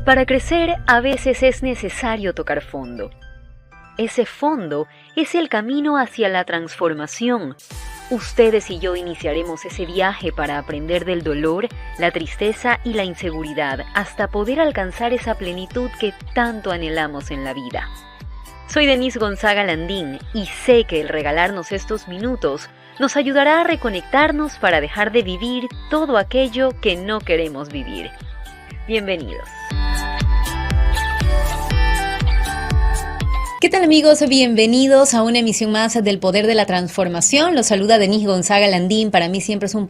Para crecer, a veces es necesario tocar fondo. Ese fondo es el camino hacia la transformación. Ustedes y yo iniciaremos ese viaje para aprender del dolor, la tristeza y la inseguridad hasta poder alcanzar esa plenitud que tanto anhelamos en la vida. Soy Denise Gonzaga Landín y sé que el regalarnos estos minutos nos ayudará a reconectarnos para dejar de vivir todo aquello que no queremos vivir. Bienvenidos. ¿Qué tal, amigos? Bienvenidos a una emisión más del Poder de la Transformación. Los saluda Denise Gonzaga Landín. Para mí siempre es un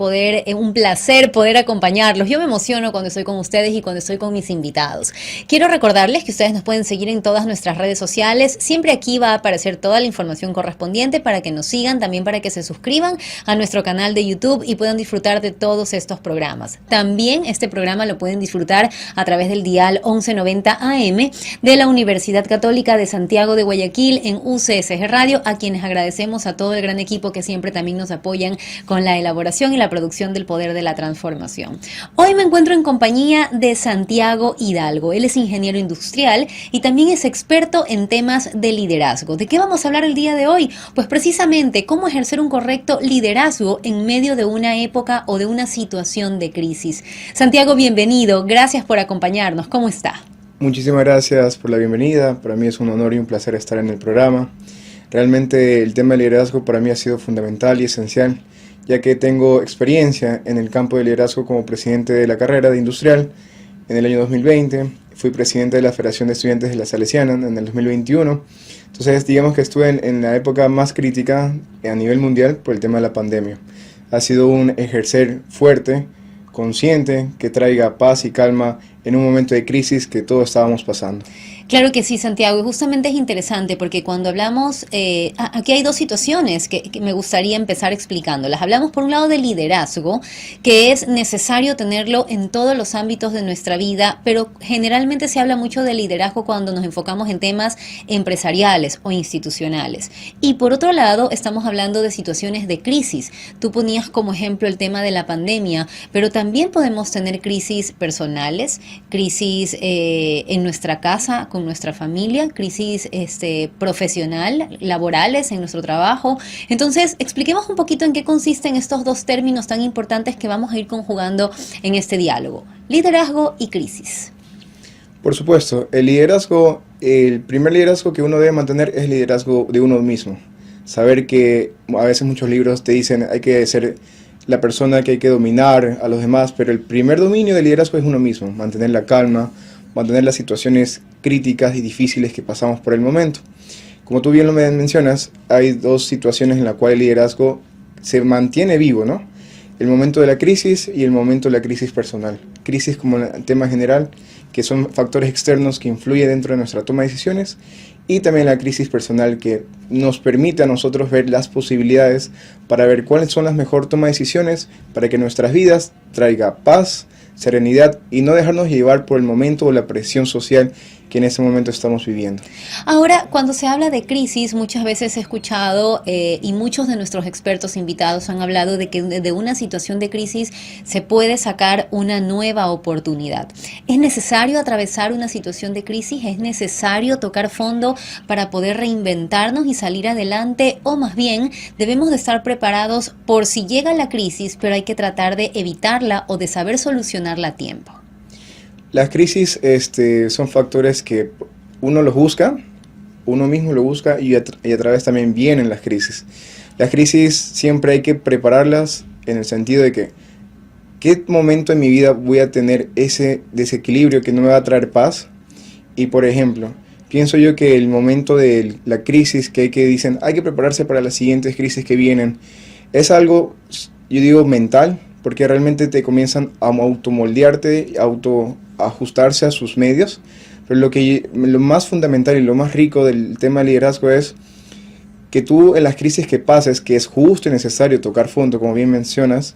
placer poder acompañarlos. Yo me emociono cuando estoy con ustedes y cuando estoy con mis invitados. Quiero recordarles que ustedes nos pueden seguir en todas nuestras redes sociales. Siempre aquí va a aparecer toda la información correspondiente para que nos sigan, también para que se suscriban a nuestro canal de YouTube y puedan disfrutar de todos estos programas. También este programa lo pueden disfrutar a través del dial 1190 AM de la Universidad Católica de Santiago de Guayaquil en UCSG Radio, a quienes agradecemos a todo el gran equipo que siempre también nos apoyan con la elaboración y la producción del Poder de la Transformación. Hoy me encuentro en compañía de Santiago Hidalgo. Él es ingeniero industrial y también es experto en temas de liderazgo. ¿De qué vamos a hablar el día de hoy? Pues precisamente cómo ejercer un correcto liderazgo en medio de una época o de una situación de crisis. Santiago, bienvenido. Gracias por acompañarnos. ¿Cómo está? Muchísimas gracias por la bienvenida. Para mí es un honor y un placer estar en el programa. Realmente el tema de liderazgo para mí ha sido fundamental y esencial, ya que tengo experiencia en el campo de liderazgo como presidente de la carrera de industrial en el año 2020. Fui presidente de la Federación de Estudiantes de la Salesiana en el 2021. Entonces, digamos que estuve en la época más crítica a nivel mundial por el tema de la pandemia. Ha sido un ejercer fuerte, consciente, que traiga paz y calma en un momento de crisis que todos estábamos pasando. Claro que sí, Santiago, y justamente es interesante porque cuando hablamos, aquí hay dos situaciones que me gustaría empezar explicándolas. Hablamos por un lado de liderazgo, que es necesario tenerlo en todos los ámbitos de nuestra vida, pero generalmente se habla mucho de liderazgo cuando nos enfocamos en temas empresariales o institucionales. Y por otro lado, estamos hablando de situaciones de crisis. Tú ponías como ejemplo el tema de la pandemia, pero también podemos tener crisis personales, crisis en nuestra casa, con nuestra familia, crisis profesional, laborales en nuestro trabajo. Entonces, expliquemos un poquito en qué consisten estos dos términos tan importantes que vamos a ir conjugando en este diálogo: liderazgo y crisis. Por supuesto, el liderazgo, el primer liderazgo que uno debe mantener es el liderazgo de uno mismo. Saber que a veces muchos libros te dicen hay que ser la persona que hay que dominar a los demás, pero el primer dominio del liderazgo es uno mismo, mantener la calma, mantener las situaciones críticas y difíciles que pasamos por el momento. Como tú bien lo mencionas, hay dos situaciones en las cuales el liderazgo se mantiene vivo, ¿no? El momento de la crisis y el momento de la crisis personal. Crisis como tema general, que son factores externos que influyen dentro de nuestra toma de decisiones, y también la crisis personal que nos permite a nosotros ver las posibilidades para ver cuáles son las mejores tomas de decisiones para que nuestras vidas traiga paz, serenidad y no dejarnos llevar por el momento o la presión social que en ese momento estamos viviendo. Ahora, cuando se habla de crisis, muchas veces he escuchado y muchos de nuestros expertos invitados han hablado de que de una situación de crisis se puede sacar una nueva oportunidad. ¿Es necesario atravesar una situación de crisis? ¿Es necesario tocar fondo para poder reinventarnos y salir adelante? O más bien, debemos de estar preparados por si llega la crisis, pero hay que tratar de evitarla o de saber solucionarla a tiempo. Las crisis son factores que uno los busca, uno mismo lo busca y a través también vienen las crisis. Las crisis siempre hay que prepararlas en el sentido de que ¿qué momento en mi vida voy a tener ese desequilibrio que no me va a traer paz? Y por ejemplo, pienso yo que el momento de la crisis dicen hay que prepararse para las siguientes crisis que vienen, es algo, yo digo, mental, porque realmente te comienzan a automoldearte, ajustarse a sus medios, pero lo más fundamental y lo más rico del tema de liderazgo es que tú en las crisis que pases, que es justo y necesario tocar fondo, como bien mencionas,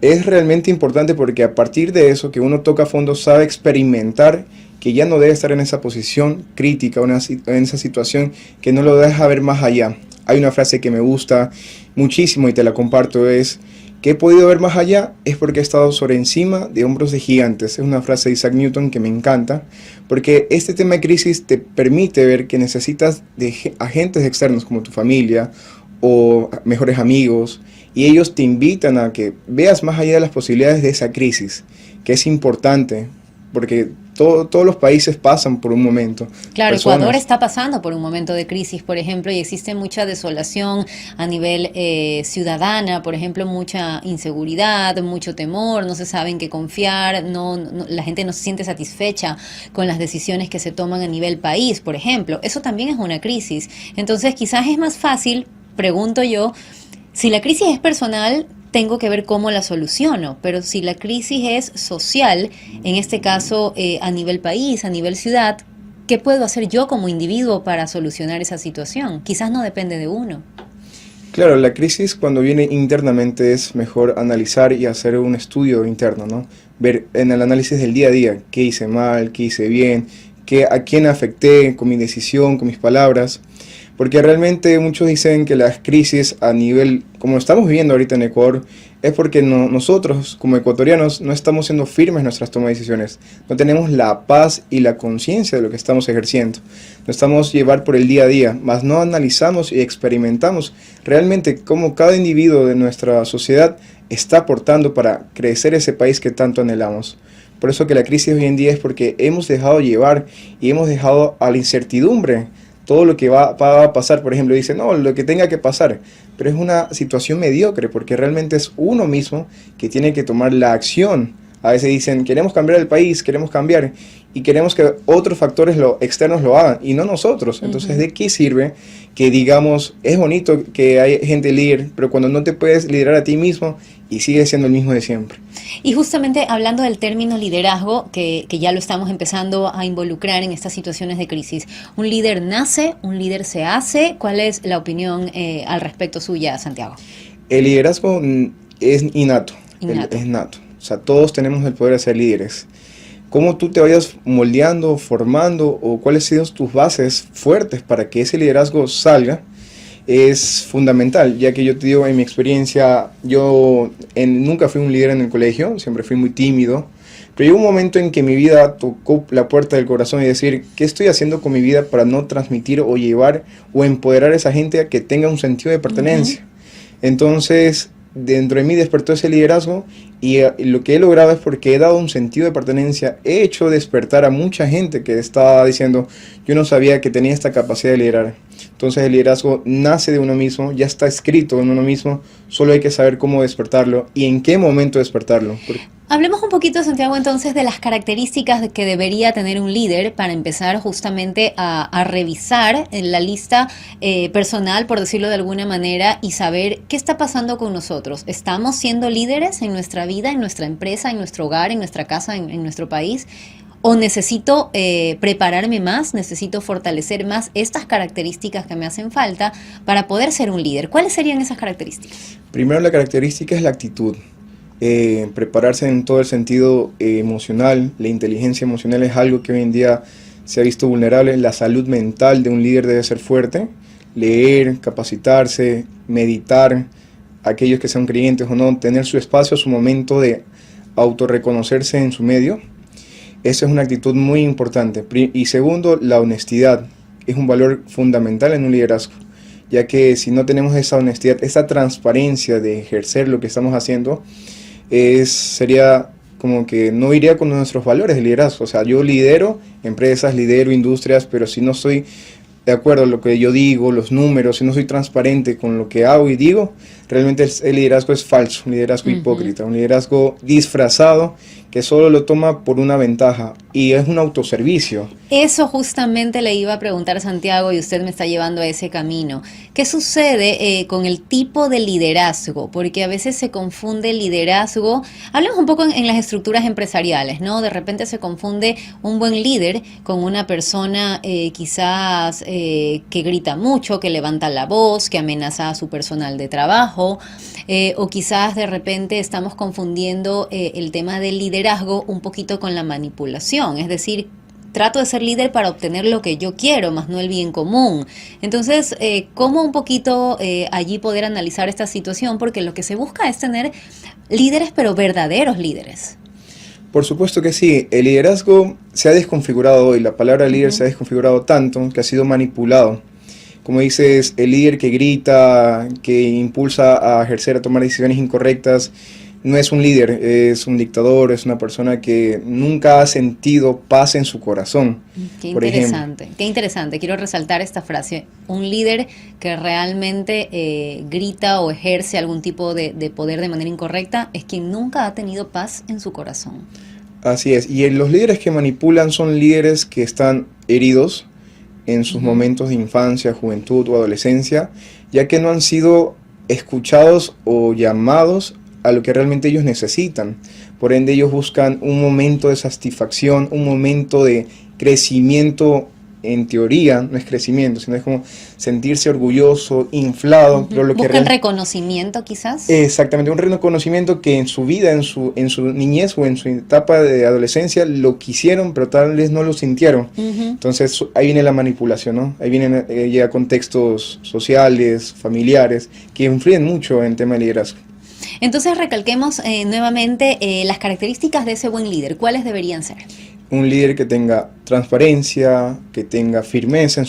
es realmente importante porque a partir de eso que uno toca fondo sabe experimentar que ya no debe estar en esa posición crítica, en esa situación que no lo deja ver más allá. Hay una frase que me gusta muchísimo y te la comparto, es que he podido ver más allá es porque he estado sobre encima de hombros de gigantes. Es una frase de Isaac Newton que me encanta, porque este tema de crisis te permite ver que necesitas de agentes externos como tu familia o mejores amigos, y ellos te invitan a que veas más allá de las posibilidades de esa crisis, que es importante, porque todos los países pasan por un momento. Claro, Ecuador está pasando por un momento de crisis, por ejemplo, y existe mucha desolación a nivel ciudadana, por ejemplo, mucha inseguridad, mucho temor, no se sabe en qué confiar, la gente no se siente satisfecha con las decisiones que se toman a nivel país, por ejemplo. Eso también es una crisis. Entonces, quizás es más fácil, pregunto yo, si la crisis es personal, tengo que ver cómo la soluciono, pero si la crisis es social, en este caso a nivel país, a nivel ciudad, ¿qué puedo hacer yo como individuo para solucionar esa situación? Quizás no depende de uno. Claro, la crisis cuando viene internamente es mejor analizar y hacer un estudio interno, ¿no? Ver en el análisis del día a día qué hice mal, qué hice bien, a quién afecté con mi decisión, con mis palabras. Porque realmente muchos dicen que las crisis a nivel, como estamos viviendo ahorita en Ecuador, es porque nosotros como ecuatorianos no estamos siendo firmes en nuestras tomas de decisiones. No tenemos la paz y la conciencia de lo que estamos ejerciendo. Nos estamos llevar por el día a día, mas no analizamos y experimentamos realmente cómo cada individuo de nuestra sociedad está aportando para crecer ese país que tanto anhelamos. Por eso que la crisis hoy en día es porque hemos dejado llevar y hemos dejado a la incertidumbre todo lo que va a pasar. Por ejemplo, dice, no, lo que tenga que pasar, pero es una situación mediocre, porque realmente es uno mismo que tiene que tomar la acción. A veces dicen, queremos cambiar el país, queremos cambiar, y queremos que otros factores externos lo hagan, y no nosotros. Entonces, ¿de qué sirve que digamos, es bonito que hay gente líder, pero cuando no te puedes liderar a ti mismo y sigues siendo el mismo de siempre? Y justamente hablando del término liderazgo, que ya lo estamos empezando a involucrar en estas situaciones de crisis, ¿un líder nace? ¿Un líder se hace? ¿Cuál es la opinión al respecto suya, Santiago? El liderazgo es innato. Es nato. O sea, todos tenemos el poder de ser líderes. Cómo tú te vayas moldeando, formando, o cuáles han sido tus bases fuertes para que ese liderazgo salga, es fundamental, ya que yo te digo, en mi experiencia, nunca fui un líder en el colegio, siempre fui muy tímido, pero llegó un momento en que mi vida tocó la puerta del corazón y decir, ¿qué estoy haciendo con mi vida para no transmitir o llevar o empoderar a esa gente a que tenga un sentido de pertenencia? Entonces, dentro de mí despertó ese liderazgo, y lo que he logrado es porque he dado un sentido de pertenencia, he hecho despertar a mucha gente que estaba diciendo, yo no sabía que tenía esta capacidad de liderar. Entonces el liderazgo nace de uno mismo, ya está escrito en uno mismo, solo hay que saber cómo despertarlo y en qué momento despertarlo. Hablemos un poquito, Santiago, entonces de las características que debería tener un líder para empezar justamente a revisar en la lista personal, por decirlo de alguna manera, y saber qué está pasando con nosotros. ¿Estamos siendo líderes en nuestra vida, en nuestra empresa, en nuestro hogar, en nuestra casa, en nuestro país? ¿O necesito prepararme más, necesito fortalecer más estas características que me hacen falta para poder ser un líder? ¿Cuáles serían esas características? Primero, la característica es la actitud. Prepararse en todo el sentido emocional. La inteligencia emocional es algo que hoy en día se ha visto vulnerable. La salud mental de un líder debe ser fuerte. Leer, capacitarse, meditar, aquellos que sean creyentes o no, tener su espacio, su momento de autorreconocerse en su medio. Esa es una actitud muy importante. Y segundo, la honestidad. Es un valor fundamental en un liderazgo, ya que si no tenemos esa honestidad, esa transparencia de ejercer lo que estamos haciendo, sería como que no iría con nuestros valores de liderazgo. O sea, yo lidero empresas, lidero industrias, pero si no soy de acuerdo a lo que yo digo, los números, si no soy transparente con lo que hago y digo, realmente el liderazgo es falso, un liderazgo hipócrita, un liderazgo disfrazado que solo lo toma por una ventaja y es un autoservicio. Eso justamente le iba a preguntar a Santiago y usted me está llevando a ese camino. ¿Qué sucede con el tipo de liderazgo? Porque a veces se confunde liderazgo, hablemos un poco en las estructuras empresariales, ¿no? De repente se confunde un buen líder con una persona quizás que grita mucho, que levanta la voz, que amenaza a su personal de trabajo, o quizás de repente estamos confundiendo el tema del liderazgo un poquito con la manipulación, es decir, trato de ser líder para obtener lo que yo quiero, más no el bien común. Entonces, ¿cómo un poquito allí poder analizar esta situación? Porque lo que se busca es tener líderes, pero verdaderos líderes. Por supuesto que sí, el liderazgo se ha desconfigurado hoy, la palabra líder se ha desconfigurado tanto que ha sido manipulado. Como dices, el líder que grita, que impulsa a ejercer, a tomar decisiones incorrectas, no es un líder, es un dictador, es una persona que nunca ha sentido paz en su corazón. Qué por interesante, ejemplo. qué interesante. Quiero resaltar esta frase. Un líder que realmente grita o ejerce algún tipo de poder de manera incorrecta es quien nunca ha tenido paz en su corazón. Así es, y los líderes que manipulan son líderes que están heridos en sus momentos de infancia, juventud o adolescencia, ya que no han sido escuchados o llamados a lo que realmente ellos necesitan. Por ende, ellos buscan un momento de satisfacción, un momento de crecimiento. En teoría no es crecimiento, sino es como sentirse orgulloso, inflado. Pero lo ¿Buscan reconocimiento quizás? Exactamente, un reconocimiento que en su vida, en su niñez o en su etapa de adolescencia lo quisieron, pero tal vez no lo sintieron. Entonces ahí viene la manipulación, ¿no? Ahí vienen ya contextos sociales, familiares, que influyen mucho en el tema de liderazgo. Entonces recalquemos nuevamente las características de ese buen líder. ¿Cuáles deberían ser? Un líder que tenga transparencia, que tenga firmeza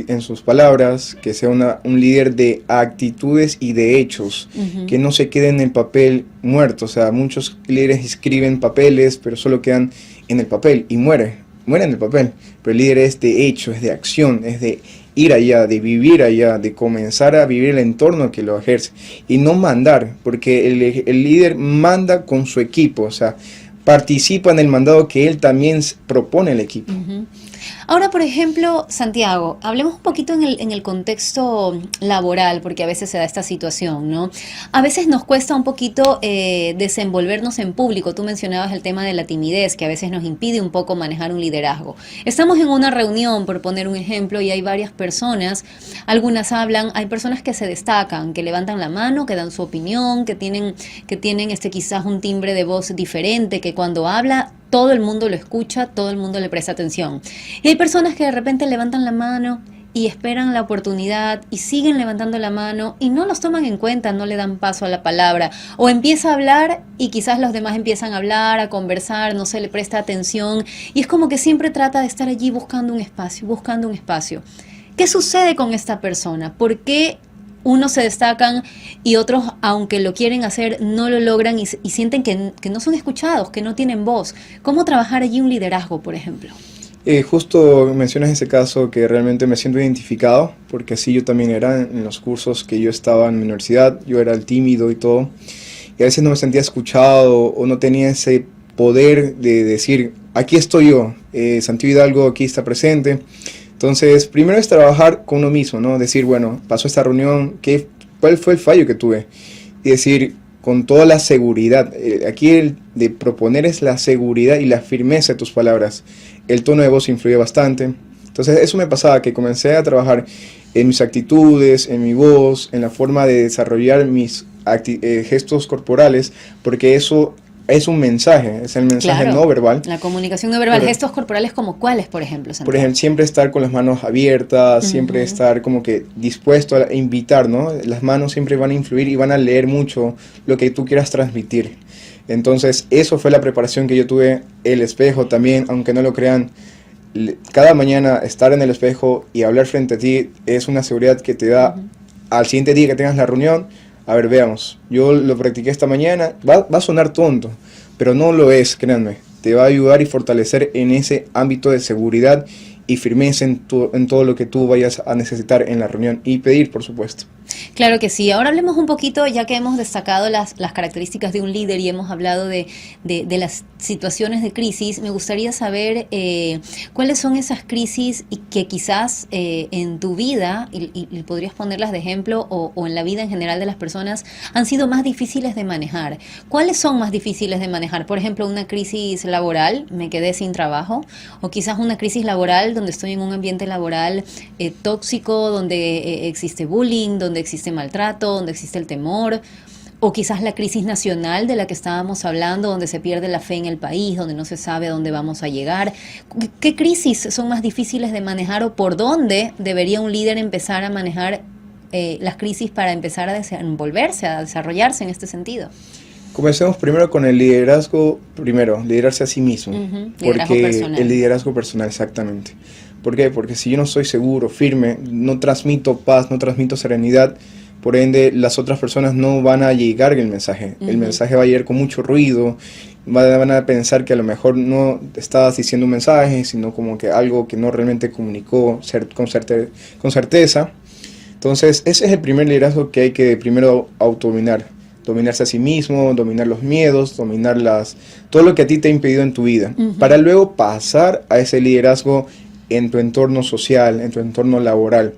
en sus palabras, que sea un líder de actitudes y de hechos, que no se quede en el papel muerto. O sea, muchos líderes escriben papeles, pero solo quedan en el papel y mueren en el papel. Pero el líder es de hecho, es de acción, es de ir allá, de vivir allá, de comenzar a vivir el entorno que lo ejerce. Y no mandar, porque el líder manda con su equipo, o sea, participa en el mandado que él también propone al equipo. Ahora, por ejemplo, Santiago, hablemos un poquito en el contexto laboral, porque a veces se da esta situación, ¿no? A veces nos cuesta un poquito desenvolvernos en público. Tú mencionabas el tema de la timidez, que a veces nos impide un poco manejar un liderazgo. Estamos en una reunión, por poner un ejemplo, y hay varias personas, algunas hablan, hay personas que se destacan, que levantan la mano, que dan su opinión, que tienen quizás un timbre de voz diferente, que cuando habla todo el mundo lo escucha, todo el mundo le presta atención. Y hay personas que de repente levantan la mano y esperan la oportunidad y siguen levantando la mano y no los toman en cuenta, no le dan paso a la palabra. O empieza a hablar y quizás los demás empiezan a hablar, a conversar, no se le presta atención. Y es como que siempre trata de estar allí buscando un espacio, buscando un espacio. ¿Qué sucede con esta persona? ¿Por qué unos se destacan y otros, aunque lo quieren hacer, no lo logran y sienten que no son escuchados, que no tienen voz? ¿Cómo trabajar allí un liderazgo, por ejemplo? Justo mencionas ese caso que realmente me siento identificado, porque así yo también era en los cursos que yo estaba en la universidad, yo era el tímido y todo, y a veces no me sentía escuchado o no tenía ese poder de decir, aquí estoy yo, Santiago Hidalgo aquí está presente. Entonces, primero es trabajar con uno mismo, ¿no? Decir, bueno, pasó esta reunión, ¿cuál fue el fallo que tuve? Y decir, con toda la seguridad, aquí el de proponer es la seguridad y la firmeza de tus palabras. El tono de voz influye bastante. Entonces, eso me pasaba, que comencé a trabajar en mis actitudes, en mi voz, en la forma de desarrollar mis gestos corporales, porque eso es un mensaje, es el mensaje claro, no verbal. La comunicación no verbal, gestos corporales como cuáles, por ejemplo, Santiago? Por ejemplo, siempre estar con las manos abiertas, siempre estar como que dispuesto a invitar, ¿no? Las manos siempre van a influir y van a leer mucho lo que tú quieras transmitir. Entonces, eso fue la preparación que yo tuve. El espejo también, aunque no lo crean, cada mañana estar en el espejo y hablar frente a ti es una seguridad que te da al siguiente día que tengas la reunión. A ver, veamos, yo lo practiqué esta mañana, va a sonar tonto, pero no lo es, créanme. Te va a ayudar y fortalecer en ese ámbito de seguridad y firmeza en todo lo que tú vayas a necesitar en la reunión y pedir, por supuesto. Claro que sí. Ahora hablemos un poquito, ya que hemos destacado las características de un líder y hemos hablado de las situaciones de crisis, me gustaría saber cuáles son esas crisis y que quizás en tu vida, y podrías ponerlas de ejemplo, o en la vida en general de las personas, han sido más difíciles de manejar. ¿Cuáles son más difíciles de manejar? Por ejemplo, una crisis laboral, me quedé sin trabajo, o quizás una crisis laboral donde estoy en un ambiente laboral tóxico, donde existe bullying, donde existe maltrato, donde existe el temor, O quizás la crisis nacional de la que estábamos hablando, donde se pierde la fe en el país, donde no se sabe a dónde vamos a llegar. ¿Qué crisis son más difíciles de manejar o por dónde debería un líder empezar a manejar las crisis para empezar a desenvolverse, a desarrollarse en este sentido? Comencemos primero con el liderazgo, liderarse a sí mismo. Liderazgo personal. El liderazgo personal, exactamente. ¿Por qué? Porque si yo no soy seguro, firme, no transmito paz, no transmito serenidad, por ende las otras personas no van a llegar el mensaje. El mensaje va a llegar con mucho ruido, van a pensar que a lo mejor no estabas diciendo un mensaje, sino como que algo que no realmente comunicó con certeza. Entonces ese es el primer liderazgo que hay que primero autodominar. Dominarse a sí mismo, dominar los miedos, todo lo que a ti te ha impedido en tu vida, para luego pasar a ese liderazgo en tu entorno social, en tu entorno laboral.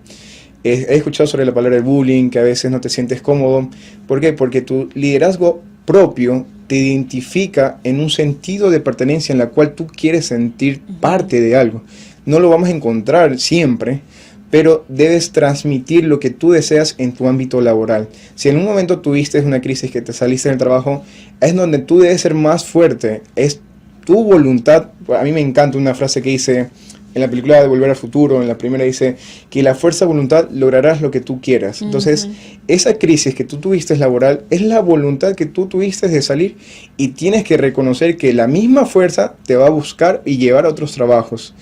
He escuchado sobre la palabra bullying, que a veces no te sientes cómodo. ¿Por qué? Porque tu liderazgo propio te identifica en un sentido de pertenencia en la cual tú quieres sentir parte de algo. No lo vamos a encontrar siempre, pero debes transmitir lo que tú deseas en tu ámbito laboral. Si en un momento tuviste una crisis que te saliste del trabajo, es donde tú debes ser más fuerte, es tu voluntad. A mí me encanta una frase que dice en la película de Volver al Futuro, en la primera dice que la fuerza de voluntad lograrás lo que tú quieras. Entonces, esa crisis que tú tuviste laboral es la voluntad que tú tuviste de salir y tienes que reconocer que la misma fuerza te va a buscar y llevar a otros trabajos.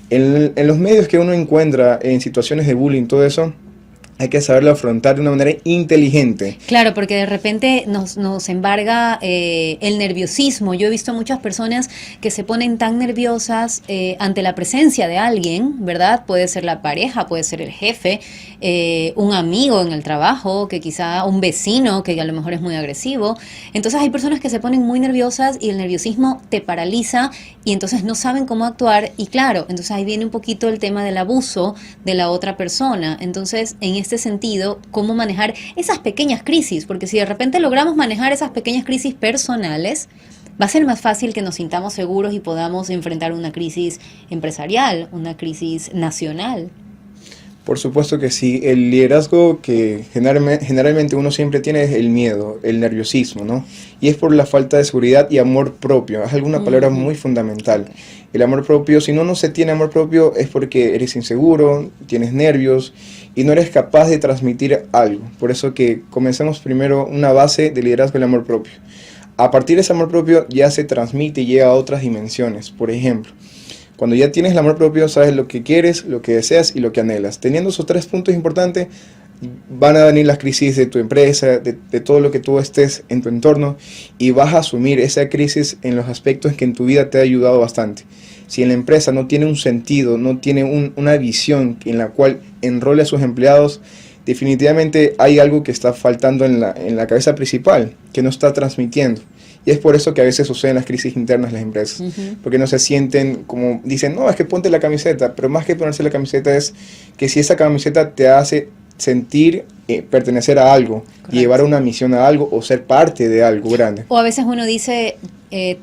En los medios que uno encuentra en situaciones de bullying, todo eso, hay que saberlo afrontar de una manera inteligente. Claro, porque de repente nos embarga el nerviosismo. Yo he visto muchas personas que se ponen tan nerviosas ante la presencia de alguien, ¿verdad? Puede ser la pareja, puede ser el jefe, un amigo en el trabajo, que quizá un vecino que a lo mejor es muy agresivo. Entonces hay personas que se ponen muy nerviosas y el nerviosismo te paraliza y entonces no saben cómo actuar. Y claro, entonces ahí viene un poquito el tema del abuso de la otra persona. Entonces, en este sentido, cómo manejar esas pequeñas crisis, porque si de repente logramos manejar esas pequeñas crisis personales, va a ser más fácil que nos sintamos seguros y podamos enfrentar una crisis empresarial, una crisis nacional. Por supuesto que sí. El liderazgo que generalmente uno siempre tiene es el miedo, el nerviosismo, ¿no? Y es por la falta de seguridad y amor propio. Es alguna palabra muy fundamental. El amor propio, si no se tiene amor propio, es porque eres inseguro, tienes nervios y no eres capaz de transmitir algo. Por eso que comencemos primero una base de liderazgo, el amor propio. A partir de ese amor propio ya se transmite y llega a otras dimensiones. Por ejemplo, cuando ya tienes el amor propio, sabes lo que quieres, lo que deseas y lo que anhelas. Teniendo esos 3 puntos importantes, van a venir las crisis de tu empresa, de todo lo que tú estés en tu entorno, y vas a asumir esa crisis en los aspectos que en tu vida te ha ayudado bastante. Si en la empresa no tiene un sentido, no tiene una visión en la cual enrole a sus empleados, definitivamente hay algo que está faltando en la cabeza principal, que no está transmitiendo. Y es por eso que a veces suceden las crisis internas en las empresas, porque no se sienten como, dicen, no, es que ponte la camiseta, pero más que ponerse la camiseta es que si esa camiseta te hace sentir pertenecer a algo, llevar una misión a algo o ser parte de algo grande. O a veces uno dice,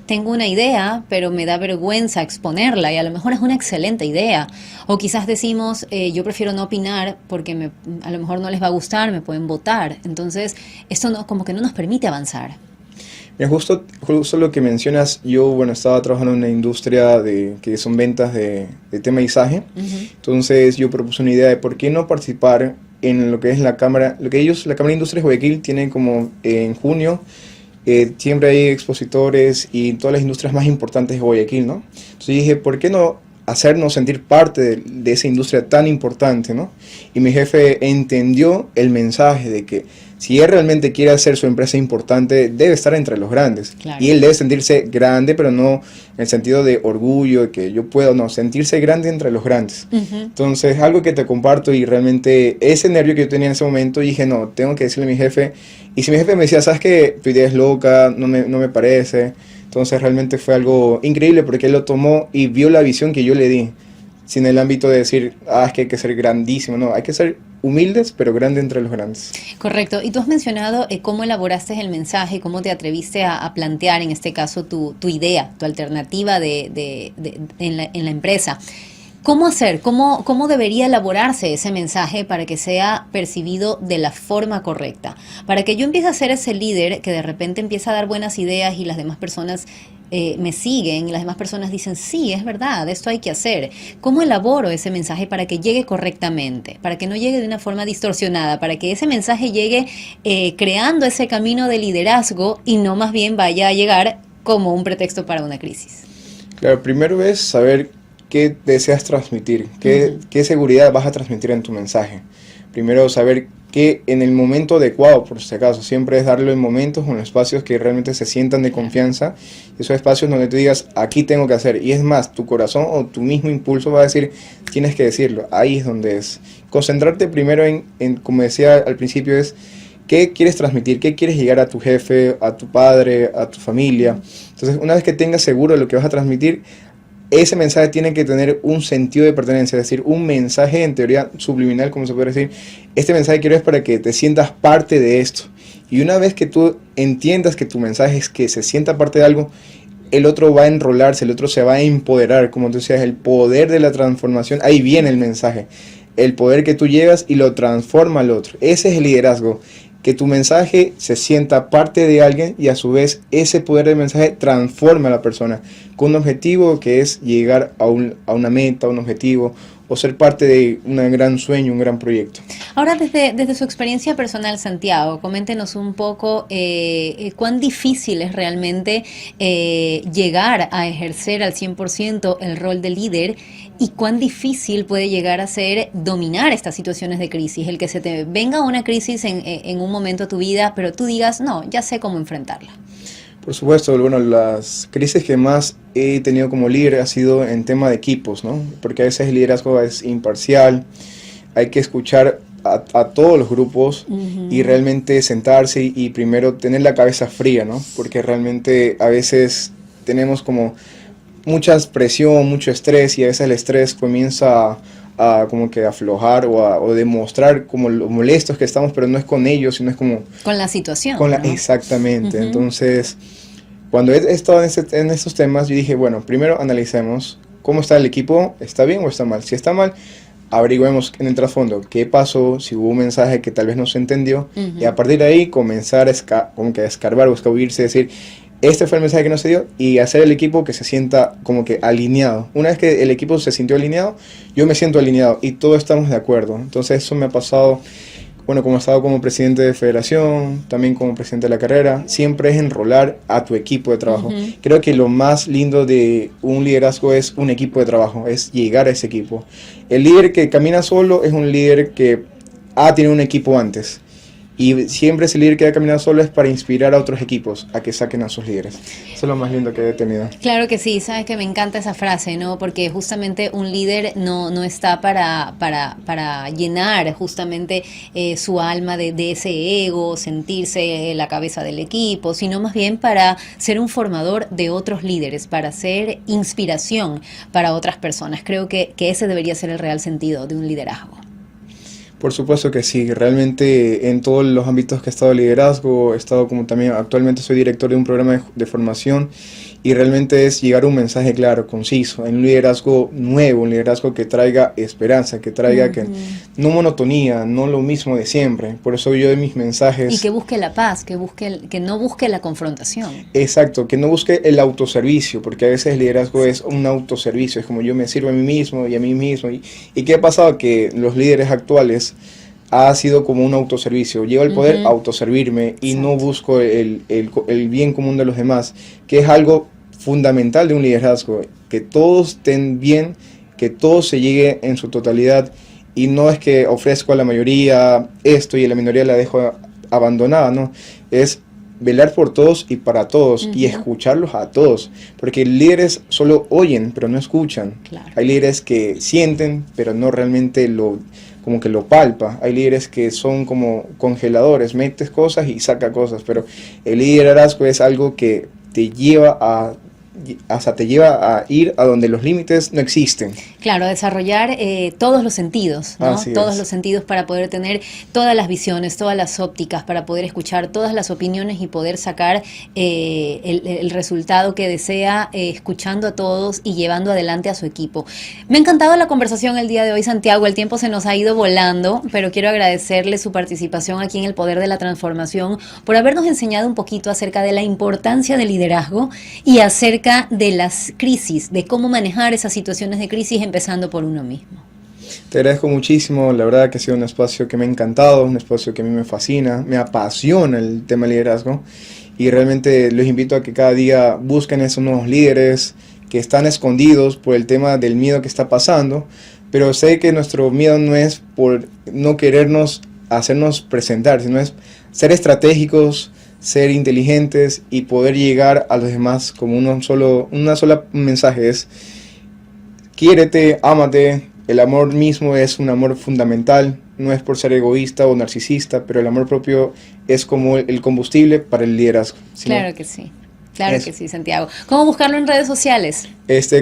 tengo una idea, pero me da vergüenza exponerla y a lo mejor es una excelente idea. O quizás decimos, yo prefiero no opinar porque a lo mejor no les va a gustar, me pueden votar. Entonces, esto como que no nos permite avanzar. Mira, justo lo que mencionas, yo estaba trabajando en una industria que son ventas de temaizaje. Entonces yo propuse una idea de por qué no participar en lo que es la Cámara, la Cámara de Industrias de Guayaquil tiene como en junio, siempre hay expositores y todas las industrias más importantes de Guayaquil, ¿no? Entonces dije, ¿por qué no hacernos sentir parte de esa industria tan importante, ¿no? Y mi jefe entendió el mensaje de que si él realmente quiere hacer su empresa importante, debe estar entre los grandes. Claro. Y él debe sentirse grande, pero no en el sentido de orgullo, de que yo puedo, no, sentirse grande entre los grandes. Entonces, algo que te comparto y realmente ese nervio que yo tenía en ese momento, dije, no, tengo que decirle a mi jefe. Y si mi jefe me decía, ¿sabes qué? Tu idea es loca, no me parece. Entonces, realmente fue algo increíble porque él lo tomó y vio la visión que yo le di. Sin el ámbito de decir, es que hay que ser grandísimo. No, hay que ser humildes, pero grande entre los grandes. Correcto. Y tú has mencionado cómo elaboraste el mensaje, cómo te atreviste a plantear, en este caso, tu idea, tu alternativa en la empresa. ¿Cómo hacer? ¿Cómo debería elaborarse ese mensaje para que sea percibido de la forma correcta? Para que yo empiece a ser ese líder que de repente empieza a dar buenas ideas y las demás personas me siguen y las demás personas dicen, sí, es verdad, esto hay que hacer. ¿Cómo elaboro ese mensaje para que llegue correctamente? Para que no llegue de una forma distorsionada, para que ese mensaje llegue creando ese camino de liderazgo y no más bien vaya a llegar como un pretexto para una crisis. Claro, primero es saber qué deseas transmitir, qué seguridad vas a transmitir en tu mensaje. Primero saber que en el momento adecuado, por si acaso, siempre es darlo en momentos o en espacios que realmente se sientan de confianza, esos espacios donde tú digas, aquí tengo que hacer, y es más, tu corazón o tu mismo impulso va a decir, tienes que decirlo, ahí es donde es. Concentrarte primero en como decía al principio, es qué quieres transmitir, qué quieres llegar a tu jefe, a tu padre, a tu familia. Entonces, una vez que tengas seguro de lo que vas a transmitir, ese mensaje tiene que tener un sentido de pertenencia, es decir, un mensaje en teoría subliminal, como se puede decir. Este mensaje quiero es para que te sientas parte de esto. Y una vez que tú entiendas que tu mensaje es que se sienta parte de algo, el otro va a enrolarse, el otro se va a empoderar, como tú decías, el poder de la transformación, ahí viene el mensaje. El poder que tú llevas y lo transforma al otro. Ese es el liderazgo. Que tu mensaje se sienta parte de alguien y a su vez ese poder del mensaje transforma a la persona con un objetivo que es llegar a una meta, a un objetivo o ser parte de un gran sueño, un gran proyecto. Ahora, desde su experiencia personal, Santiago, coméntenos un poco cuán difícil es realmente llegar a ejercer al 100% el rol de líder y cuán difícil puede llegar a ser dominar estas situaciones de crisis, el que se te venga una crisis en un momento de tu vida, pero tú digas, no, ya sé cómo enfrentarla. Por supuesto, bueno, las crisis que más he tenido como líder ha sido en tema de equipos, ¿no? Porque a veces el liderazgo es imparcial, hay que escuchar a todos los grupos y realmente sentarse y primero tener la cabeza fría, ¿no? Porque realmente a veces tenemos como mucha presión, mucho estrés y a veces el estrés comienza a como que aflojar o demostrar como lo molestos que estamos, pero no es con ellos, sino es como... Con la situación, ¿no? ¿no? Exactamente. Entonces, cuando he estado en estos temas, yo dije, bueno, primero analicemos cómo está el equipo, ¿está bien o está mal? Si está mal, averigüemos en el trasfondo qué pasó, si hubo un mensaje que tal vez no se entendió, y a partir de ahí comenzar como que a escarbar o escabullirse, decir, este fue el mensaje que no se dio, y hacer el equipo que se sienta como que alineado. Una vez que el equipo se sintió alineado, yo me siento alineado y todos estamos de acuerdo. Entonces eso me ha pasado, bueno, como he estado como presidente de federación, también como presidente de la carrera, siempre es enrolar a tu equipo de trabajo. Creo que lo más lindo de un liderazgo es un equipo de trabajo, es llegar a ese equipo. El líder que camina solo es un líder que ha tenido un equipo antes. Y siempre ese líder que ha caminado solo es para inspirar a otros equipos a que saquen a sus líderes. Eso es lo más lindo que he tenido. Claro que sí, sabes que me encanta esa frase, ¿no? Porque justamente un líder no está para llenar justamente su alma de ese ego, sentirse la cabeza del equipo, sino más bien para ser un formador de otros líderes, para ser inspiración para otras personas. Creo que ese debería ser el real sentido de un liderazgo. Por supuesto que sí, realmente en todos los ámbitos que he estado de liderazgo, he estado como también actualmente soy director de un programa de formación y realmente es llegar a un mensaje claro, conciso, en un liderazgo nuevo, un liderazgo que traiga esperanza, que traiga que no monotonía, no lo mismo de siempre. Por eso yo de mis mensajes... Y que busque la paz, que no busque la confrontación. Exacto, que no busque el autoservicio, porque a veces el liderazgo es un autoservicio, es como yo me sirvo a mí mismo y a mí mismo. ¿Y qué ha pasado? Que los líderes actuales ha sido como un autoservicio. Llego al poder autoservirme y no busco el bien común de los demás, que es algo fundamental de un liderazgo, que todos estén bien, que todo se llegue en su totalidad y no es que ofrezco a la mayoría esto y a la minoría la dejo abandonada, no, es velar por todos y para todos y escucharlos a todos, porque líderes solo oyen pero no escuchan. Claro. Hay líderes que sienten pero no realmente como que lo palpa. Hay líderes que son como congeladores, metes cosas y saca cosas, pero el liderazgo es algo que te lleva a hasta te lleva a ir a donde los límites no existen. Claro, desarrollar todos los sentidos, ¿no? Así Todos es. los sentidos para poder tener todas las visiones, todas las ópticas, para poder escuchar todas las opiniones y poder sacar el resultado que desea, escuchando a todos y llevando adelante a su equipo. Me ha encantado la conversación el día de hoy, Santiago. El tiempo se nos ha ido volando, pero quiero agradecerle su participación aquí en El Poder de la Transformación por habernos enseñado un poquito acerca de la importancia del liderazgo y acerca de las crisis, de cómo manejar esas situaciones de crisis empezando por uno mismo. Te agradezco muchísimo, la verdad que ha sido un espacio que me ha encantado, un espacio que a mí me fascina, me apasiona el tema del liderazgo y realmente los invito a que cada día busquen esos nuevos líderes que están escondidos por el tema del miedo que está pasando, pero sé que nuestro miedo no es por no querernos hacernos presentar, sino es ser estratégicos, ser inteligentes y poder llegar a los demás como una sola mensaje es: quiérete, ámate. El amor mismo es un amor fundamental, no es por ser egoísta o narcisista, pero el amor propio es como el combustible para el liderazgo. Claro que sí. Claro que sí, Santiago. ¿Cómo buscarlo en redes sociales?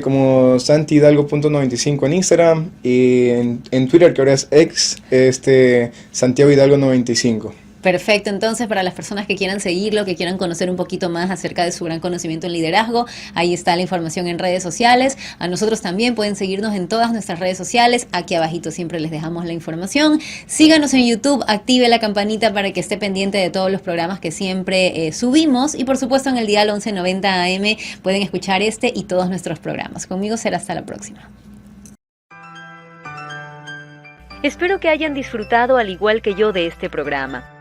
Como santihidalgo.95 en Instagram y en Twitter, que ahora es Santiago Hidalgo 95. Perfecto, entonces para las personas que quieran seguirlo, que quieran conocer un poquito más acerca de su gran conocimiento en liderazgo, ahí está la información en redes sociales. A nosotros también pueden seguirnos en todas nuestras redes sociales, aquí abajito siempre les dejamos la información. Síganos en YouTube, active la campanita para que esté pendiente de todos los programas que siempre subimos y por supuesto en el dial 1190 AM pueden escuchar este y todos nuestros programas. Conmigo será hasta la próxima. Espero que hayan disfrutado al igual que yo de este programa.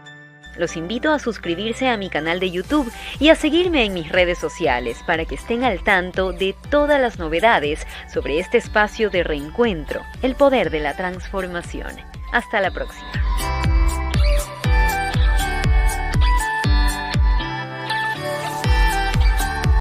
Los invito a suscribirse a mi canal de YouTube y a seguirme en mis redes sociales para que estén al tanto de todas las novedades sobre este espacio de reencuentro, el poder de la transformación. Hasta la próxima.